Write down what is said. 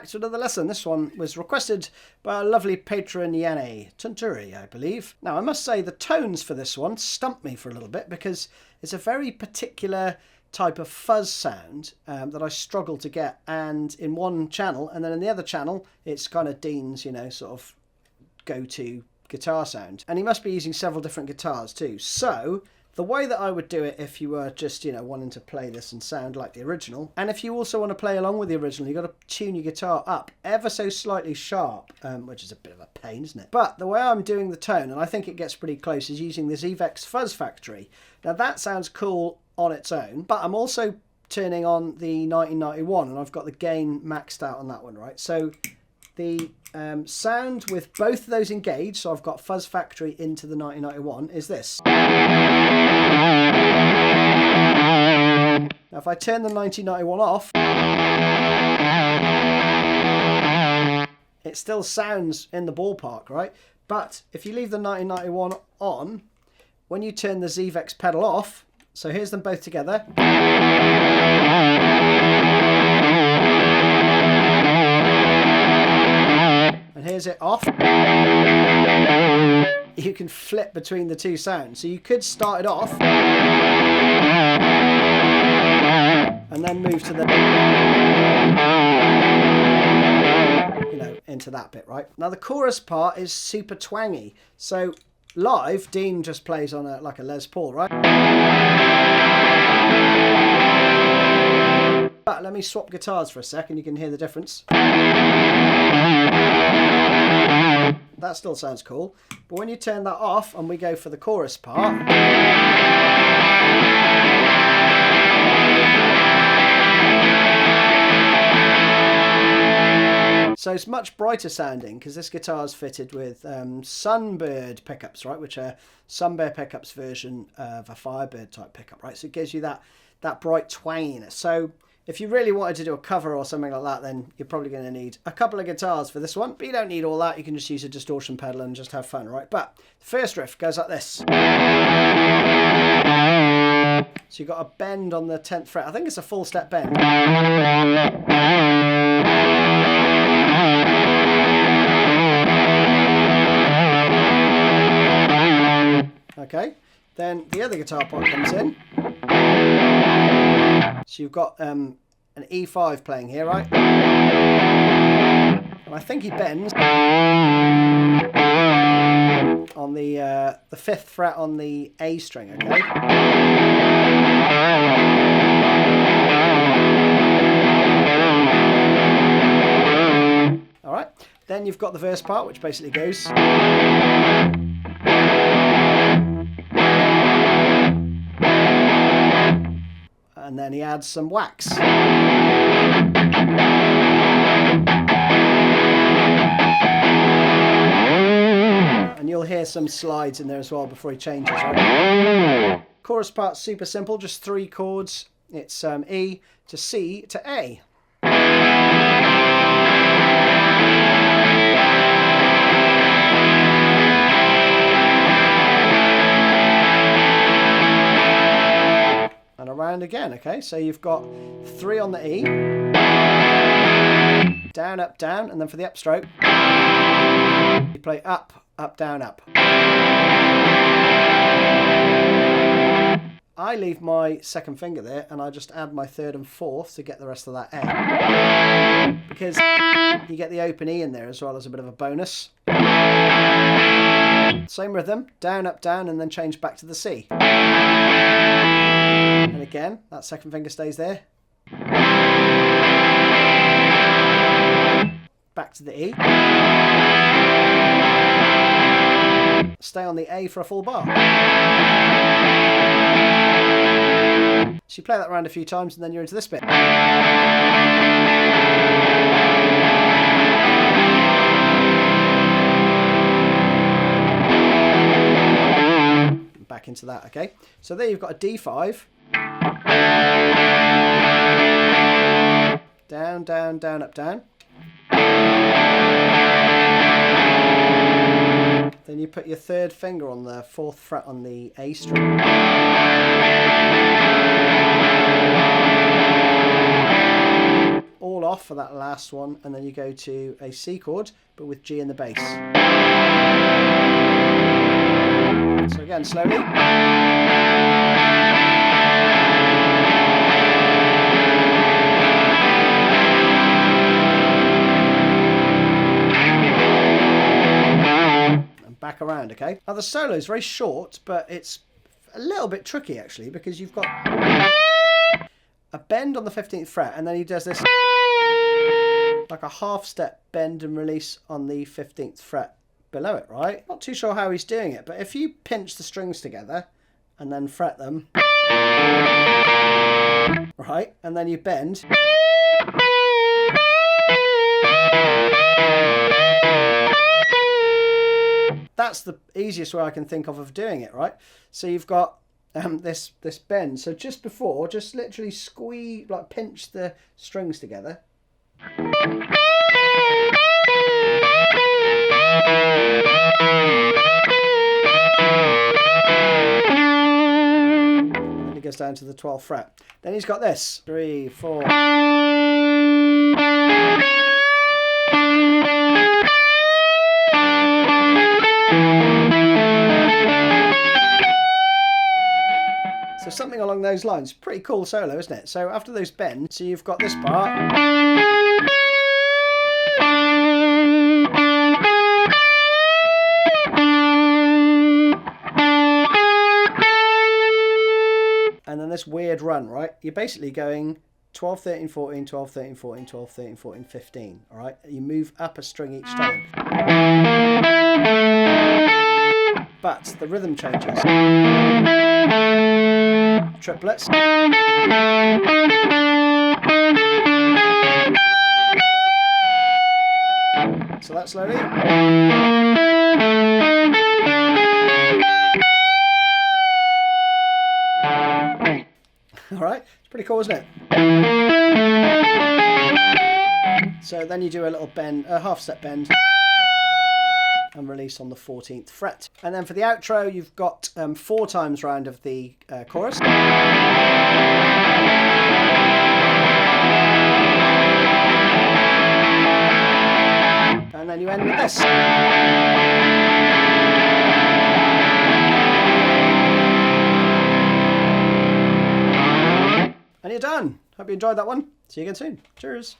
back to another lesson. This one was requested by a lovely patron Janne Tunturi, I believe. Now, I must say the tones for this one stumped me for a little bit because it's a very particular type of fuzz sound that I struggle to get, and in one channel, and then in the other channel, it's kind of Dean's, you know, sort of go-to guitar sound. And he must be using several different guitars too. So the way that I would do it if you were just, you know, wanting to play this and sound like the original, and if you also want to play along with the original, you've got to tune your guitar up ever so slightly sharp, which is a bit of a pain, isn't it? But the way I'm doing the tone, and I think it gets pretty close, is using the Zevex Fuzz Factory. Now that sounds cool on its own, but I'm also turning on the 1991, and I've got the gain maxed out on that one, right? So the sound with both of those engaged, so I've got Fuzz Factory into the 1991, is this. Now if I turn the 1991 off, it still sounds in the ballpark, right? But if you leave the 1991 on, when you turn the Zevex pedal off, so here's them both together. And here's it off. You can flip between the two sounds. So you could start it off and then move to the, you know, into that bit, right? Now the chorus part is super twangy. So live, Dean just plays on like a Les Paul, right? But let me swap guitars for a second, you can hear the difference. That still sounds cool. But when you turn that off and we go for the chorus part, so it's much brighter sounding because this guitar is fitted with Sunbird pickups, right? Which are Sunbear pickups version of a Firebird type pickup, right? So it gives you that bright twanginess. So if you really wanted to do a cover or something like that, then you're probably going to need a couple of guitars for this one. But you don't need all that. You can just use a distortion pedal and just have fun, right? But the first riff goes like this. So you've got a bend on the 10th fret. I think it's a full step bend. Okay, then the other guitar part comes in. So you've got an E5 playing here, right? And I think he bends on the 5th fret on the A string, okay? All right, then you've got the verse part, which basically goes. And then he adds some wax. And you'll hear some slides in there as well before he changes, right? Chorus part's super simple, just 3 chords. It's E to C to A. And around again, okay? So you've got 3 on the E, down, up, down, and then for the upstroke, you play up, up, down, up. I leave my second finger there and I just add my 3rd and 4th to get the rest of that A. Because you get the open E in there as well as a bit of a bonus. Same rhythm, down, up, down, and then change back to the C. And again, that second finger stays there. Back to the E. Stay on the A for a full bar. So you play that around a few times and then you're into this bit. Back into that, okay? So there you've got a D5. Down, down, down, up, down. Then you put your 3rd finger on the 4th fret on the A string. All fall off for that last one, and then you go to a C chord, but with G in the bass. So again, slowly. And back around, okay? Now the solo is very short, but it's a little bit tricky actually, because you've got a bend on the 15th fret, and then he does this like a half step bend and release on the 15th fret below it, right? Not too sure how he's doing it, but if you pinch the strings together and then fret them, right, and then you bend, that's the easiest way I can think of doing it, right? So you've got this bend. So just before, just literally squeeze, like pinch the strings together. And then it goes down to the 12th fret. Then he's got this 3, 4. So something along those lines. Pretty cool solo, isn't it? So after those bends, so you've got this part. And then this weird run, right? You're basically going 12, 13, 14, 12, 13, 14, 12, 13, 14, 15, all right? You move up a string each time. But the rhythm changes. Triplets. So that's slowly. All right, it's pretty cool, isn't it? So then you do a little bend, a half step bend, and release on the 14th fret. And then for the outro, you've got 4 times round of the chorus. And then you end with this. And you're done. Hope you enjoyed that one. See you again soon. Cheers.